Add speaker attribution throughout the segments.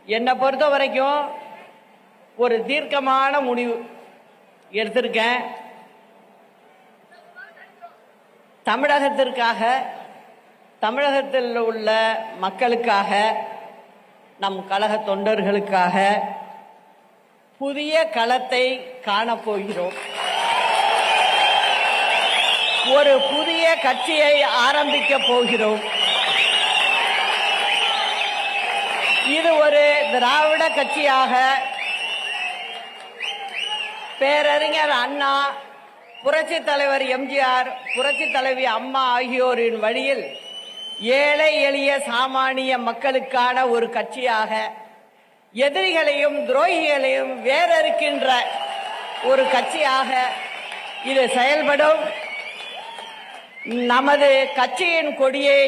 Speaker 1: என்னை பொறுத்த வரைக்கும் ஒரு தீர்க்கமான முடிவு எடுத்திருக்கேன். தமிழகத்திற்காக, தமிழகத்தில் உள்ள மக்களுக்காக, நம் கழக தொண்டர்களுக்காக புதிய களத்தை காணப்போகிறோம். ஒரு புதிய கட்சியை ஆரம்பிக்க போகிறோம். இது ஒரு திராவிட கட்சியாக பேரறிஞர் அண்ணா, புரட்சி தலைவர் எம்ஜிஆர், புரட்சி தலைவி அம்மா ஆகியோரின் வழியில் ஏழை எளிய சாமானிய மக்களுக்கான ஒரு கட்சியாக, எதிரிகளையும் துரோகிகளையும் வேறறுக்கின்ற ஒரு கட்சியாக இது செயல்படும். நமது கட்சியின் கொடியை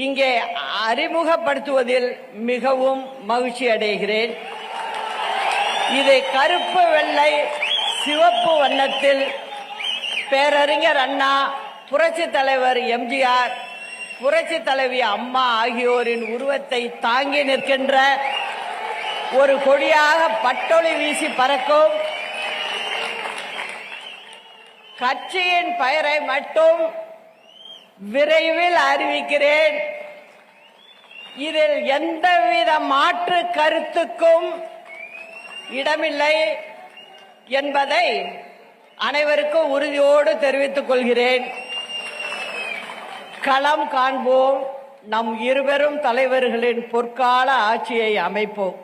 Speaker 1: இங்கே அறிமுகப்படுத்துவதில் மிகவும் மகிழ்ச்சி அடைகிறேன். இது கருப்பு, வெள்ளை, சிவப்பு வண்ணத்தில் பேரறிஞர் அண்ணா, புரட்சி தலைவர் எம்ஜிஆர், புரட்சி தலைவி அம்மா ஆகியோரின் உருவத்தை தாங்கி நிற்கின்ற ஒரு கொடியாக பட்டொளி வீசி பறக்கும். கட்சியின் பெயரை மட்டும் விரைவில் அறிவிக்கிறேன். இதில் எந்தவித மாற்று கருத்துக்கும் இடமில்லை என்பதை அனைவருக்கும் உறுதியோடு தெரிவித்துக் கொள்கிறேன். களம் காண்போம், நம் இருவரும் தலைவர்களின் பொற்கால ஆட்சியை அமைப்போம்.